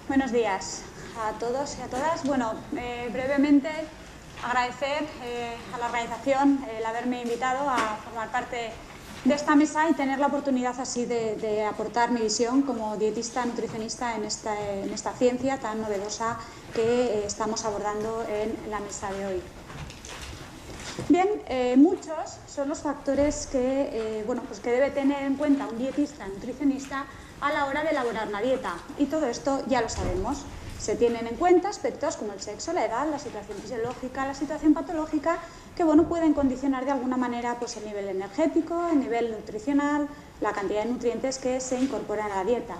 Buenos días a todos y a todas. Bueno, brevemente agradecer a la organización el haberme invitado a formar parte de esta mesa y tener la oportunidad así de aportar mi visión como dietista nutricionista en esta ciencia tan novedosa que estamos abordando en la mesa de hoy. Bien, muchos son los factores que debe tener en cuenta un dietista nutricionista a la hora de elaborar una dieta, y todo esto ya lo sabemos. Se tienen en cuenta aspectos como el sexo, la edad, la situación fisiológica, la situación patológica, que pueden condicionar de alguna manera pues, el nivel energético, el nivel nutricional, la cantidad de nutrientes que se incorporan a la dieta.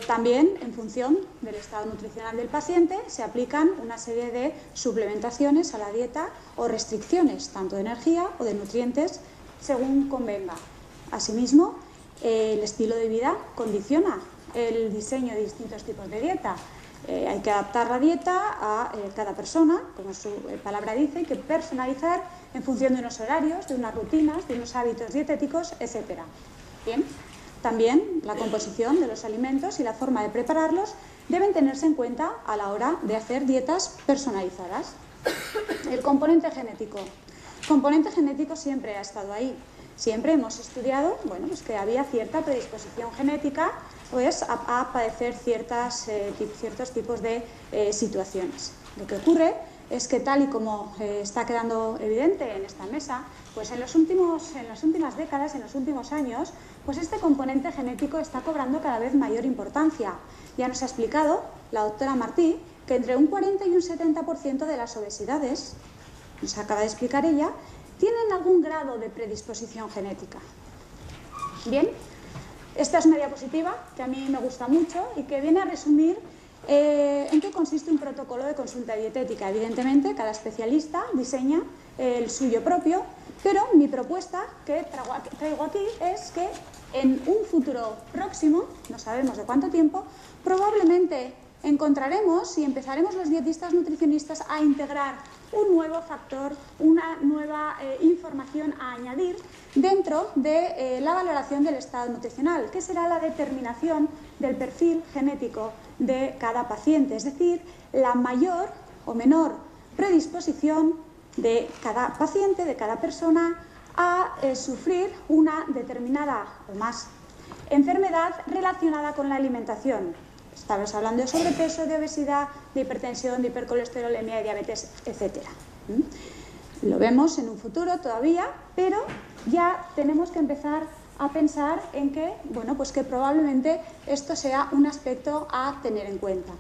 También, en función del estado nutricional del paciente, se aplican una serie de suplementaciones a la dieta o restricciones, tanto de energía o de nutrientes, según convenga. Asimismo, el estilo de vida condiciona el diseño de distintos tipos de dieta. Hay que adaptar la dieta a cada persona, como su palabra dice, hay que personalizar en función de unos horarios, de unas rutinas, de unos hábitos dietéticos, etc. Bien. También la composición de los alimentos y la forma de prepararlos deben tenerse en cuenta a la hora de hacer dietas personalizadas. El componente genético. El componente genético siempre ha estado ahí. Siempre hemos estudiado que había cierta predisposición genética a padecer ciertos tipos de situaciones. Lo que ocurre es que, tal y como está quedando evidente en esta mesa, pues en las últimas décadas, en los últimos años, pues este componente genético está cobrando cada vez mayor importancia. Ya nos ha explicado la doctora Martí que entre un 40 y un 70% de las obesidades, nos acaba de explicar ella, tienen algún grado de predisposición genética. Bien, esta es una diapositiva que a mí me gusta mucho y que viene a resumir en qué consiste un protocolo de consulta dietética. Evidentemente, cada especialista diseña el suyo propio, pero mi propuesta que traigo aquí es que en un futuro próximo, no sabemos de cuánto tiempo, probablemente encontraremos y empezaremos los dietistas nutricionistas a integrar un nuevo factor, una nueva información a añadir dentro de la valoración del estado nutricional, que será la determinación del perfil genético de cada paciente, es decir, la mayor o menor predisposición de cada paciente, de cada persona, a sufrir una determinada o más enfermedad relacionada con la alimentación. Estamos hablando de sobrepeso, de obesidad, de hipertensión, de hipercolesterolemia, de diabetes, etc. Lo vemos en un futuro todavía, pero ya tenemos que empezar a pensar en que, que probablemente esto sea un aspecto a tener en cuenta.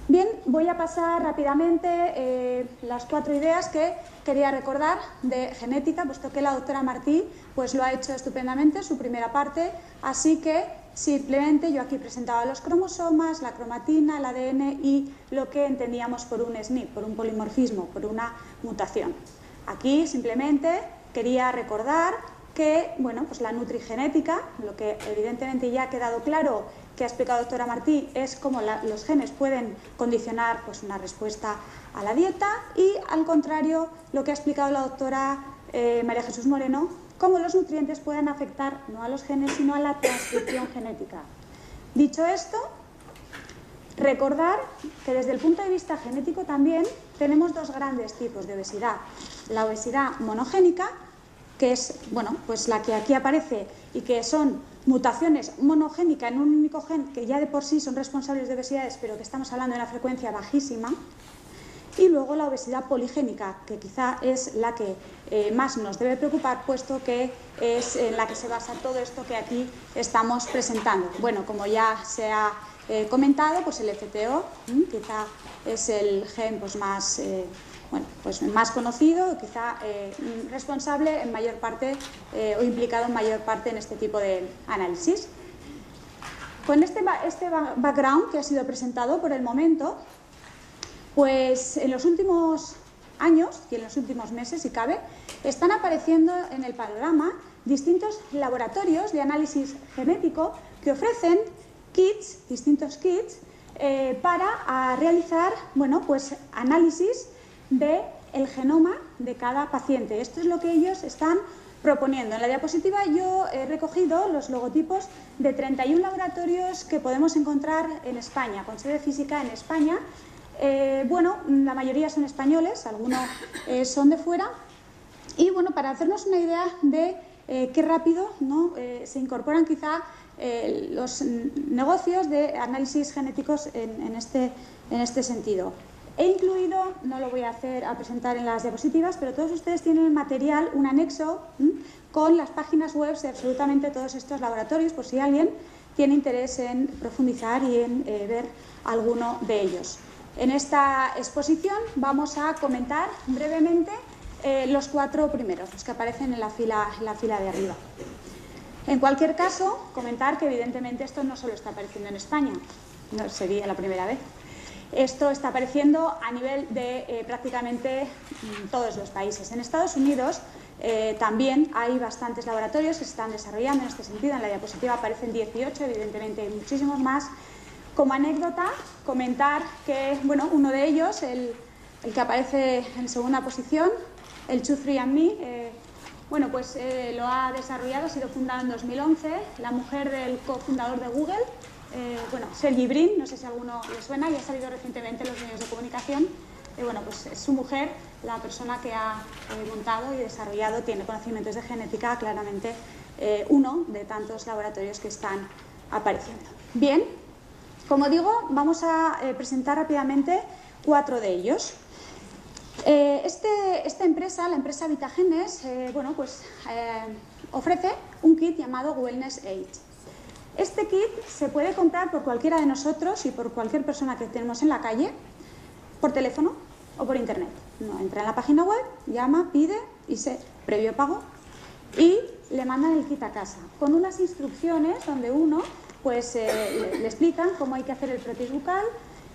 Bien, voy a pasar rápidamente las 4 ideas que quería recordar de genética, puesto que la doctora Martí pues lo ha hecho estupendamente, su primera parte, así que simplemente yo aquí presentaba los cromosomas, la cromatina, el ADN y lo que entendíamos por un SNP, por un polimorfismo, por una mutación. Aquí simplemente quería recordar que la nutrigenética, lo que evidentemente ya ha quedado claro que ha explicado la doctora Martí, es cómo los genes pueden condicionar una respuesta a la dieta, y al contrario, lo que ha explicado la doctora María Jesús Moreno, cómo los nutrientes pueden afectar no a los genes, sino a la transcripción genética. Dicho esto, recordar que desde el punto de vista genético también tenemos 2 grandes tipos de obesidad. La obesidad monogénica, que es la que aquí aparece y que son mutaciones monogénicas en un único gen que ya de por sí son responsables de obesidades, pero que estamos hablando de una frecuencia bajísima. Y luego la obesidad poligénica, que quizá es la que más nos debe preocupar, puesto que es en la que se basa todo esto que aquí estamos presentando. Como ya se ha comentado, pues el FTO quizá es el gen más conocido, quizá responsable en mayor parte o implicado en mayor parte en este tipo de análisis. Con este background que ha sido presentado por el momento, pues en los últimos años y en los últimos meses, si cabe, están apareciendo en el panorama distintos laboratorios de análisis genético que ofrecen distintos kits para realizar análisis de el genoma de cada paciente. Esto es lo que ellos están proponiendo. En la diapositiva yo he recogido los logotipos de 31 laboratorios que podemos encontrar en España, con sede física en España. Bueno, la mayoría son españoles, algunos son de fuera. Y bueno, para hacernos una idea de qué rápido, ¿no?, se incorporan quizá los negocios de análisis genéticos en este sentido. He incluido, no lo voy a presentar en las diapositivas, pero todos ustedes tienen material, un anexo con las páginas web de absolutamente todos estos laboratorios, por si alguien tiene interés en profundizar y en ver alguno de ellos. En esta exposición vamos a comentar brevemente los 4 primeros, los que aparecen en la fila de arriba. En cualquier caso, comentar que evidentemente esto no solo está apareciendo en España, no sería la primera vez. Esto está apareciendo a nivel de prácticamente todos los países. En Estados Unidos también hay bastantes laboratorios que se están desarrollando en este sentido. En la diapositiva aparecen 18, evidentemente hay muchísimos más. Como anécdota, comentar que bueno, uno de ellos, el que aparece en segunda posición, el 23andMe, bueno, pues lo ha desarrollado, ha sido fundado en 2011, la mujer del cofundador de Google, bueno, Sergey Brin, no sé si a alguno le suena, y ha salido recientemente en los medios de comunicación. Bueno, pues es su mujer la persona que ha montado y desarrollado, tiene conocimientos de genética, claramente uno de tantos laboratorios que están apareciendo. Bien, como digo, vamos a presentar rápidamente 4 de ellos. Esta empresa, la empresa Vitagenes, bueno, pues, ofrece un kit llamado Wellness Aid. Este kit se puede comprar por cualquiera de nosotros y por cualquier persona que tenemos en la calle, por teléfono o por internet. Uno entra en la página web, llama, pide, previo pago, y le mandan el kit a casa, con unas instrucciones donde uno pues, le explican cómo hay que hacer el prótesis bucal.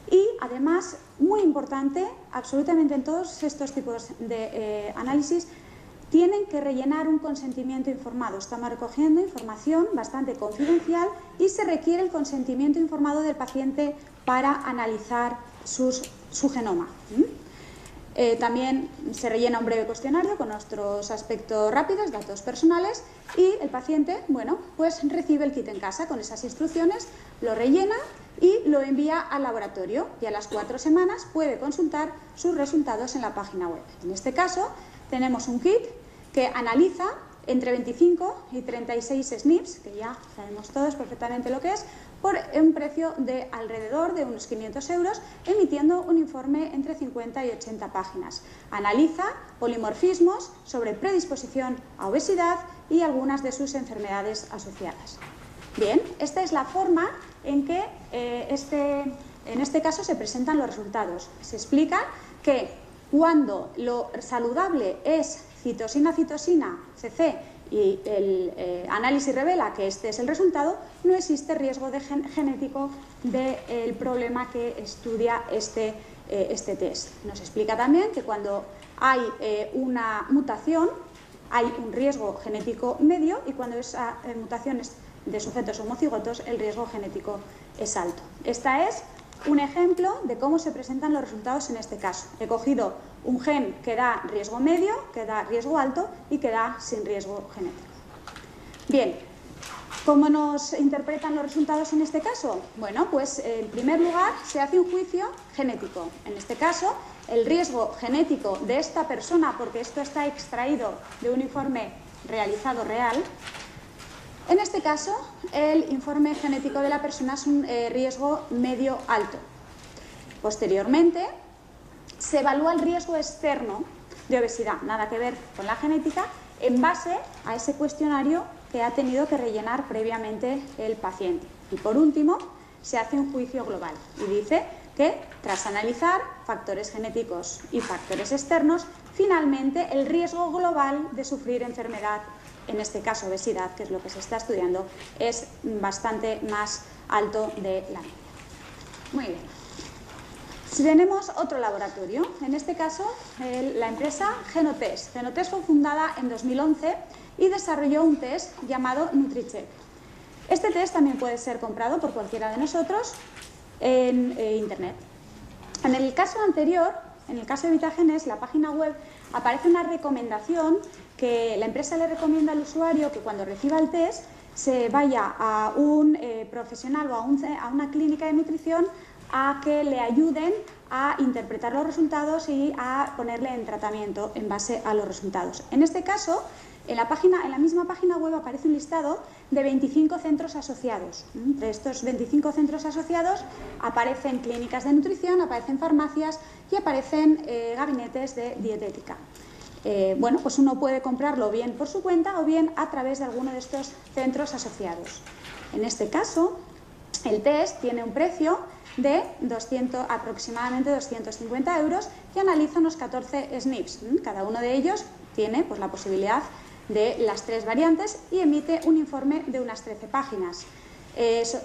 Y además, muy importante, absolutamente en todos estos tipos de análisis, tienen que rellenar un consentimiento informado. Estamos recogiendo información bastante confidencial y se requiere el consentimiento informado del paciente para analizar su genoma. También se rellena un breve cuestionario con nuestros aspectos rápidos, datos personales, y el paciente, bueno, pues recibe el kit en casa con esas instrucciones, lo rellena y lo envía al laboratorio, y a las 4 semanas puede consultar sus resultados en la página web. En este caso tenemos un kit que analiza entre 25 y 36 SNPs, que ya sabemos todos perfectamente lo que es, por un precio de alrededor de unos 500 euros, emitiendo un informe entre 50 y 80 páginas. Analiza polimorfismos sobre predisposición a obesidad y algunas de sus enfermedades asociadas. Bien, esta es la forma en que en este caso se presentan los resultados. Se explica que cuando lo saludable es citosina, CC, y el análisis revela que este es el resultado, no existe riesgo genético del problema que estudia este test. Nos explica también que cuando hay una mutación, hay un riesgo genético medio, y cuando esa mutación es de sujetos homocigotos, el riesgo genético es alto. Esta es un ejemplo de cómo se presentan los resultados en este caso. He cogido un gen que da riesgo medio, que da riesgo alto y que da sin riesgo genético. Bien, ¿cómo nos interpretan los resultados en este caso? Bueno, pues en primer lugar se hace un juicio genético. En este caso, el riesgo genético de esta persona, porque esto está extraído de un informe realizado real. En este caso, el informe genético de la persona es un riesgo medio-alto. Posteriormente, se evalúa el riesgo externo de obesidad, nada que ver con la genética, en base a ese cuestionario que ha tenido que rellenar previamente el paciente. Y por último, se hace un juicio global y dice que tras analizar factores genéticos y factores externos, finalmente el riesgo global de sufrir enfermedad, en este caso obesidad, que es lo que se está estudiando, es bastante más alto de la media. Muy bien. Si tenemos otro laboratorio, en este caso la empresa Genotest. Genotest fue fundada en 2011 y desarrolló un test llamado NutriCheck. Este test también puede ser comprado por cualquiera de nosotros en internet. En el caso anterior, En el caso de Vitagenes, la página web aparece una recomendación que la empresa le recomienda al usuario que cuando reciba el test se vaya a un profesional o a una clínica de nutrición a que le ayuden a interpretar los resultados y a ponerle en tratamiento en base a los resultados. En este caso, en la misma página web aparece un listado de 25 centros asociados. Entre estos 25 centros asociados aparecen clínicas de nutrición, aparecen farmacias y aparecen gabinetes de dietética. Bueno, pues uno puede comprarlo bien por su cuenta o bien a través de alguno de estos centros asociados. En este caso, el test tiene un precio de aproximadamente 250 € y analiza unos 14 SNPs. Cada uno de ellos tiene pues, la posibilidad de las 3 variantes y emite un informe de unas 13 páginas.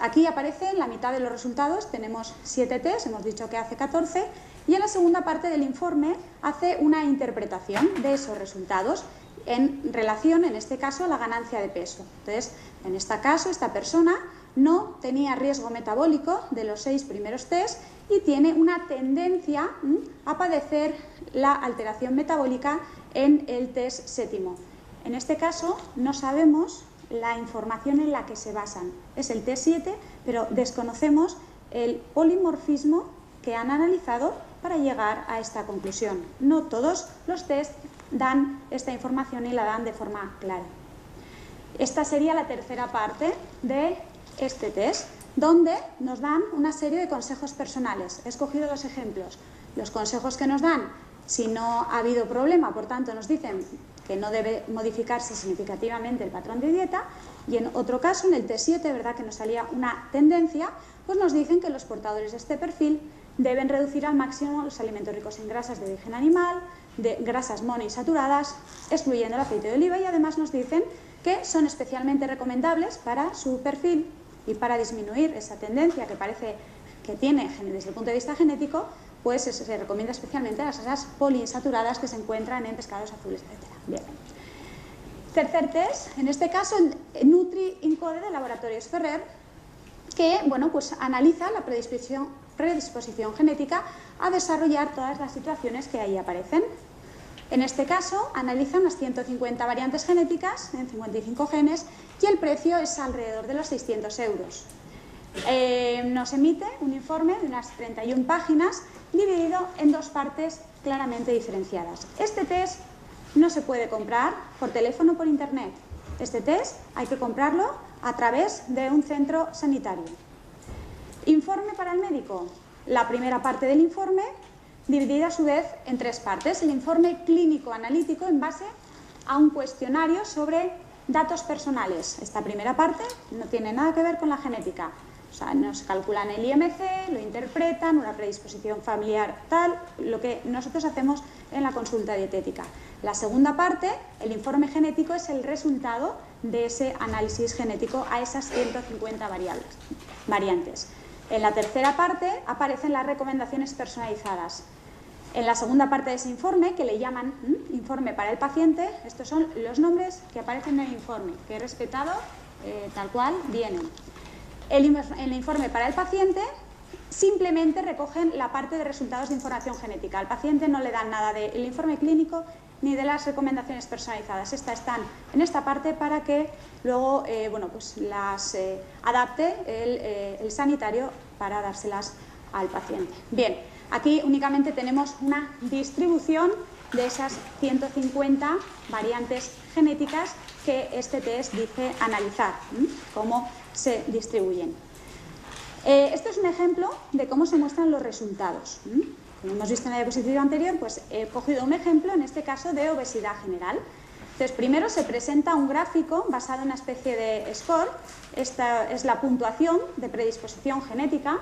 Aquí aparece en la mitad de los resultados, tenemos 7 test, hemos dicho que hace 14, y en la segunda parte del informe hace una interpretación de esos resultados en relación, en este caso, a la ganancia de peso. Entonces, en este caso, esta persona no tenía riesgo metabólico de los 6 primeros test y tiene una tendencia a padecer la alteración metabólica en el test séptimo. En este caso, no sabemos la información en la que se basan. Es el test 7, pero desconocemos el polimorfismo que han analizado para llegar a esta conclusión. No todos los test dan esta información y la dan de forma clara. Esta sería la tercera parte de este test, donde nos dan una serie de consejos personales. He escogido 2 ejemplos. Los consejos que nos dan, si no ha habido problema, por tanto nos dicen que no debe modificarse significativamente el patrón de dieta, y en otro caso, en el test 7, ¿verdad?, que nos salía una tendencia, pues nos dicen que los portadores de este perfil deben reducir al máximo los alimentos ricos en grasas de origen animal, de grasas monoinsaturadas, excluyendo el aceite de oliva, y además nos dicen que son especialmente recomendables para su perfil y para disminuir esa tendencia que parece que tiene desde el punto de vista genético, pues se recomienda especialmente las grasas poliinsaturadas que se encuentran en pescados azules, etc. Bien. Tercer test, en este caso el Nutri-Incode de Laboratorios Ferrer, que bueno, pues analiza la predisposición genética a desarrollar todas las situaciones que ahí aparecen. En este caso, analiza unas 150 variantes genéticas en 55 genes y el precio es alrededor de los 600 €. Nos emite un informe de unas 31 páginas dividido en 2 partes claramente diferenciadas. Este test no se puede comprar por teléfono o por internet. Este test hay que comprarlo a través de un centro sanitario. Informe para el médico. La primera parte del informe dividida a su vez en 3 partes. El informe clínico analítico en base a un cuestionario sobre datos personales. Esta primera parte no tiene nada que ver con la genética. O sea, nos calculan el IMC, lo interpretan, una predisposición familiar tal, lo que nosotros hacemos en la consulta dietética. La segunda parte, el informe genético, es el resultado de ese análisis genético a esas 150 variantes. En la tercera parte aparecen las recomendaciones personalizadas. En la segunda parte de ese informe, que le llaman informe para el paciente, estos son los nombres que aparecen en el informe, que he respetado tal cual vienen. El informe para el paciente simplemente recogen la parte de resultados de información genética. Al paciente no le dan nada del informe clínico ni de las recomendaciones personalizadas. Estas están en esta parte para que luego bueno, pues las adapte el sanitario para dárselas al paciente. Bien, aquí únicamente tenemos una distribución de esas 150 variantes genéticas que este test dice analizar, cómo se distribuyen. Este es un ejemplo de cómo se muestran los resultados. Como hemos visto en la diapositiva anterior, pues he cogido un ejemplo, en este caso, de obesidad general. Entonces, primero se presenta un gráfico basado en una especie de score. Esta es la puntuación de predisposición genética.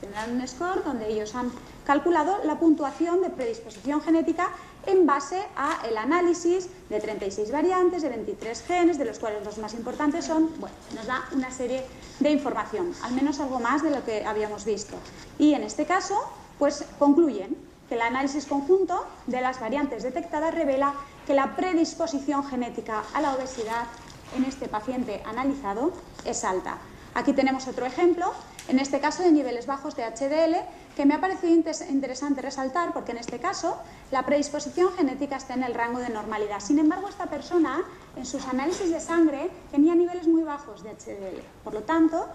Tendrán un score donde ellos han calculado la puntuación de predisposición genética en base al análisis de 36 variantes, de 23 genes, de los cuales los más importantes son, bueno, nos da una serie de información, al menos algo más de lo que habíamos visto. Y en este caso, pues concluyen que el análisis conjunto de las variantes detectadas revela que la predisposición genética a la obesidad en este paciente analizado es alta. Aquí tenemos otro ejemplo, en este caso de niveles bajos de HDL, que me ha parecido interesante resaltar, porque en este caso la predisposición genética está en el rango de normalidad. Sin embargo, esta persona en sus análisis de sangre tenía niveles muy bajos de HDL. Por lo tanto,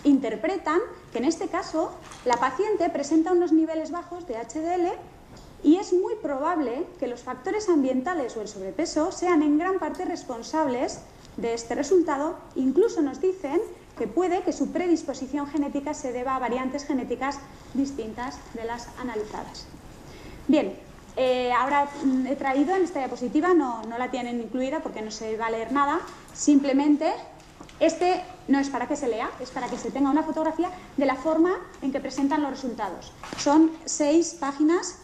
interpretan que en este caso la paciente presenta unos niveles bajos de HDL y es muy probable que los factores ambientales o el sobrepeso sean en gran parte responsables de este resultado. Incluso nos dicen que puede que su predisposición genética se deba a variantes genéticas distintas de las analizadas. Bien, ahora he traído en esta diapositiva, no la tienen incluida porque no se va a leer nada, simplemente este no es para que se lea, es para que se tenga una fotografía de la forma en que presentan los resultados. Son 6 páginas.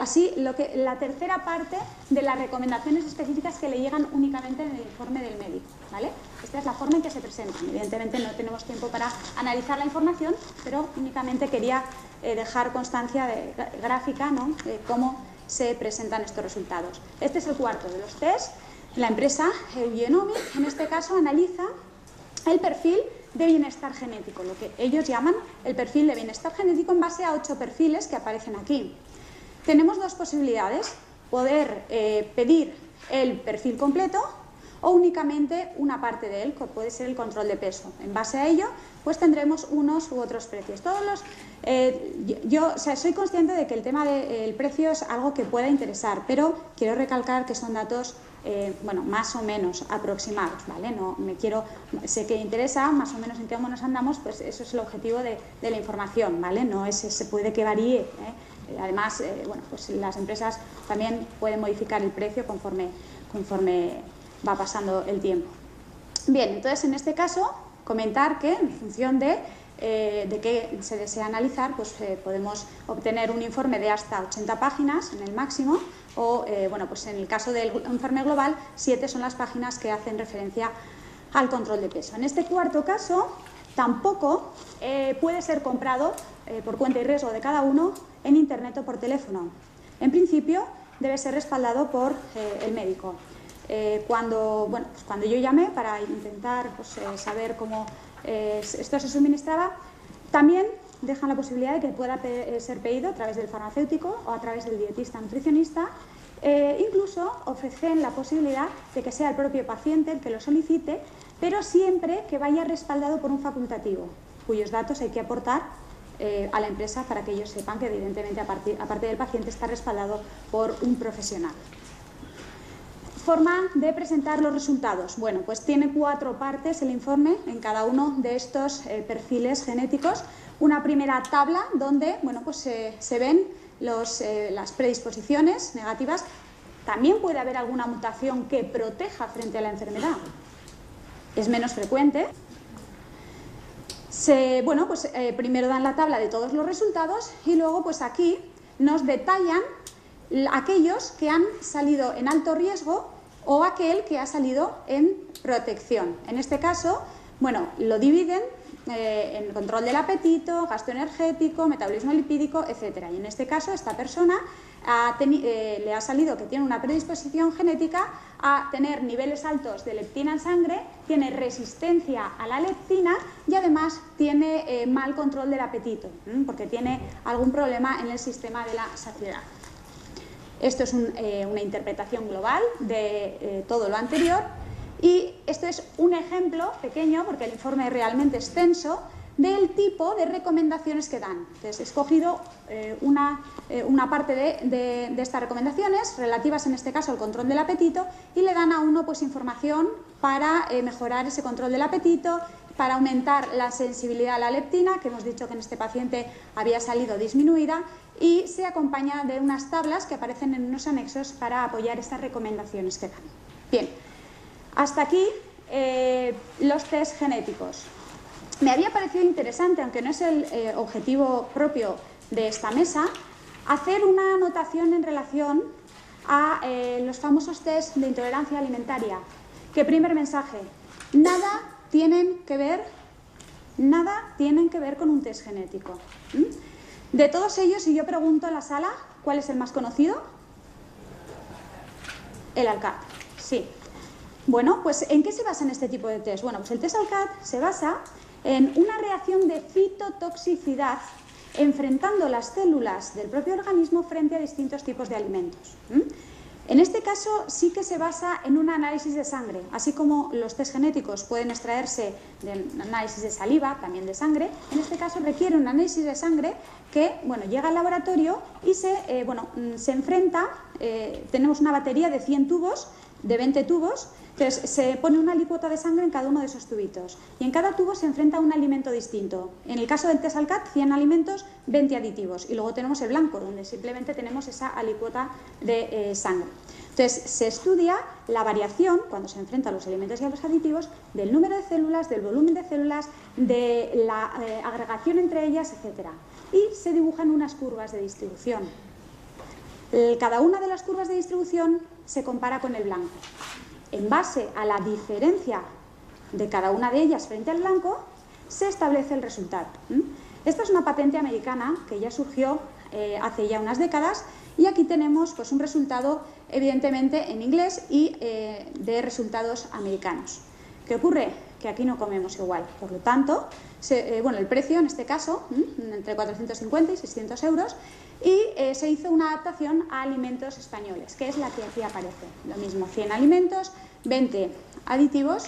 Así, la tercera parte de las recomendaciones específicas que le llegan únicamente en el informe del médico, ¿vale? Esta es la forma en que se presentan. Evidentemente no tenemos tiempo para analizar la información, pero únicamente quería dejar constancia gráfica, ¿no?, de cómo se presentan estos resultados. Este es el cuarto de los test. La empresa Eugenomic, en este caso, analiza el perfil de bienestar genético, lo que ellos llaman el perfil de bienestar genético en base a 8 perfiles que aparecen aquí. Tenemos 2 posibilidades, poder pedir el perfil completo o únicamente una parte de él, que puede ser el control de peso. En base a ello, pues tendremos unos u otros precios. Yo soy consciente de que el tema del precio es algo que pueda interesar, pero quiero recalcar que son datos bueno, más o menos aproximados, ¿vale? Sé que interesa más o menos en qué nos andamos, pues eso es el objetivo de la información, ¿vale? Se puede que varíe, Además, bueno, pues las empresas también pueden modificar el precio conforme va pasando el tiempo. Bien, entonces en este caso comentar que en función de qué se desea analizar, pues podemos obtener un informe de hasta 80 páginas en el máximo o, bueno, pues en el caso del informe global, 7 son las páginas que hacen referencia al control de peso. En este cuarto caso, tampoco puede ser comprado por cuenta y riesgo de cada uno en internet o por teléfono. En principio, debe ser respaldado por el médico. Cuando yo llamé para intentar saber cómo esto se suministraba, también dejan la posibilidad de que pueda ser pedido a través del farmacéutico o a través del dietista nutricionista. Incluso ofrecen la posibilidad de que sea el propio paciente el que lo solicite, pero siempre que vaya respaldado por un facultativo, cuyos datos hay que aportar a la empresa para que ellos sepan que evidentemente aparte del paciente está respaldado por un profesional. Forma de presentar los resultados. Bueno, pues tiene 4 partes el informe en cada uno de estos perfiles genéticos. Una primera tabla donde, bueno, pues se ven las predisposiciones negativas. También puede haber alguna mutación que proteja frente a la enfermedad. Es menos frecuente. Bueno, pues primero dan la tabla de todos los resultados y luego pues aquí nos detallan aquellos que han salido en alto riesgo o aquel que ha salido en protección. En este caso, bueno, lo dividen en control del apetito, gasto energético, metabolismo lipídico, etc. Y en este caso, esta persona le ha salido que tiene una predisposición genética a tener niveles altos de leptina en sangre, tiene resistencia a la leptina y además tiene mal control del apetito, porque tiene algún problema en el sistema de la saciedad. Esto es una interpretación global de todo lo anterior y esto es un ejemplo pequeño, porque el informe es realmente extenso, del tipo de recomendaciones que dan. Entonces, he escogido una parte de estas recomendaciones relativas en este caso al control del apetito y le dan a uno pues información para mejorar ese control del apetito, para aumentar la sensibilidad a la leptina, que hemos dicho que en este paciente había salido disminuida, y se acompaña de unas tablas que aparecen en unos anexos para apoyar estas recomendaciones que dan. Bien, hasta aquí los test genéticos. Me había parecido interesante, aunque no es el objetivo propio de esta mesa, hacer una anotación en relación a los famosos test de intolerancia alimentaria. ¿Qué primer mensaje? Nada tienen que ver con un test genético. De todos ellos, si yo pregunto en la sala, ¿cuál es el más conocido? El ALCAT, sí. Bueno, pues ¿en qué se basa en este tipo de test? Bueno, pues el test ALCAT se basa en una reacción de citotoxicidad enfrentando las células del propio organismo frente a distintos tipos de alimentos. En este caso sí que se basa en un análisis de sangre, así como los test genéticos pueden extraerse de un análisis de saliva, también de sangre. En este caso requiere un análisis de sangre que llega al laboratorio y se enfrenta, tenemos una batería de 100 tubos, de 20 tubos, entonces se pone una alícuota de sangre en cada uno de esos tubitos y en cada tubo se enfrenta a un alimento distinto. En el caso del test ALCAT, 100 alimentos, 20 aditivos y luego tenemos el blanco, donde simplemente tenemos esa alícuota de sangre. Entonces se estudia la variación, cuando se enfrenta a los alimentos y a los aditivos, del número de células, del volumen de células, de la agregación entre ellas, etc. Y se dibujan unas curvas de distribución. Cada una de las curvas de distribución se compara con el blanco. En base a la diferencia de cada una de ellas frente al blanco, se establece el resultado. Esta es una patente americana que ya surgió hace ya unas décadas y aquí tenemos un resultado evidentemente en inglés y de resultados americanos. ¿Qué ocurre? Que aquí no comemos igual. Por lo tanto, el precio en este caso, entre 450 y 600 euros, y se hizo una adaptación a alimentos españoles, que es la que aquí aparece. Lo mismo, 100 alimentos, 20 aditivos,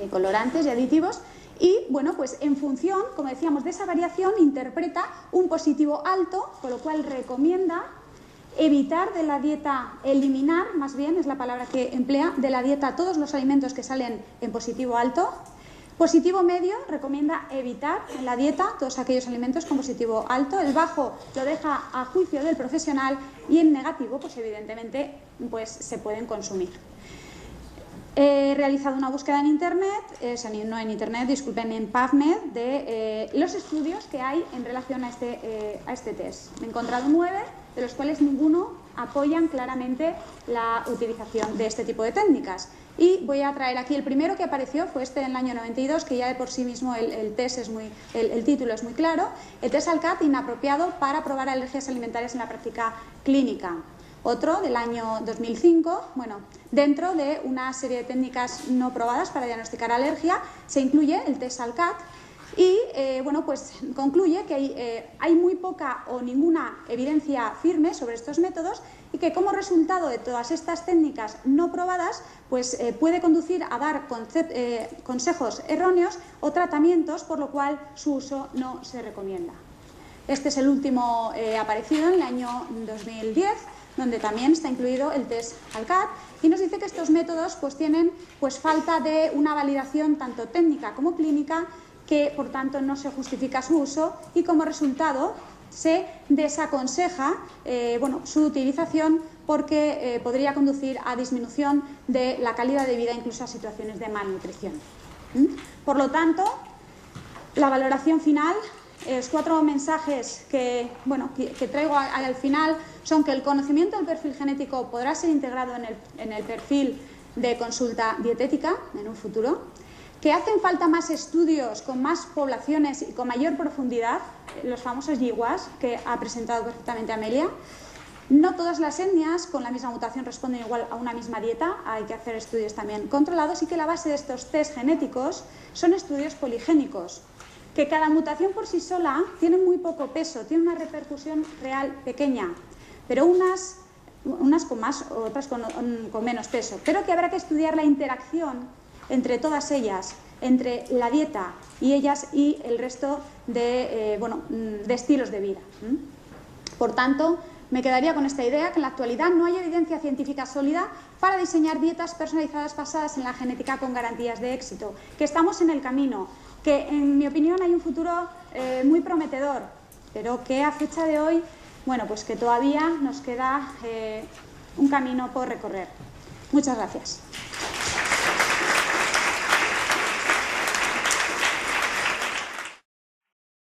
colorantes y aditivos, y pues en función, como decíamos, de esa variación interpreta un positivo alto, con lo cual recomienda evitar de la dieta, eliminar, más bien es la palabra que emplea, de la dieta todos los alimentos que salen en positivo alto. Positivo medio recomienda evitar en la dieta todos aquellos alimentos con positivo alto. El bajo lo deja a juicio del profesional y en negativo, evidentemente, se pueden consumir. He realizado una búsqueda en Internet, no en Internet, disculpen, en PubMed, de los estudios que hay en relación a este test. Me he encontrado 9, de los cuales ninguno apoyan claramente la utilización de este tipo de técnicas. Y voy a traer aquí el primero que apareció, fue este del año 92, que ya de por sí mismo el test es el título es muy claro, el test ALCAT inapropiado para probar alergias alimentarias en la práctica clínica. Otro del año 2005, dentro de una serie de técnicas no probadas para diagnosticar alergia, se incluye el test ALCAT y concluye que hay muy poca o ninguna evidencia firme sobre estos métodos y que como resultado de todas estas técnicas no probadas puede conducir a dar consejos erróneos o tratamientos, por lo cual su uso no se recomienda. Este es el último aparecido en el año 2010, donde también está incluido el test ALCAT y nos dice que estos métodos tienen falta de una validación tanto técnica como clínica, que por tanto no se justifica su uso y como resultado se desaconseja su utilización porque podría conducir a disminución de la calidad de vida, incluso a situaciones de malnutrición. Por lo tanto, la valoración final, los 4 mensajes que traigo al final son que el conocimiento del perfil genético podrá ser integrado en el perfil de consulta dietética en un futuro, que hacen falta más estudios con más poblaciones y con mayor profundidad, los famosos GWAS que ha presentado perfectamente Amelia. No todas las etnias con la misma mutación responden igual a una misma dieta, hay que hacer estudios también controlados y que la base de estos test genéticos son estudios poligénicos, que cada mutación por sí sola tiene muy poco peso, tiene una repercusión real pequeña, pero unas con más, otras con menos peso, pero que habrá que estudiar la interacción entre todas ellas, entre la dieta y ellas y el resto de estilos de vida. Por tanto, me quedaría con esta idea, que en la actualidad no hay evidencia científica sólida para diseñar dietas personalizadas basadas en la genética con garantías de éxito, que estamos en el camino, que en mi opinión hay un futuro muy prometedor, pero que a fecha de hoy, que todavía nos queda un camino por recorrer. Muchas gracias.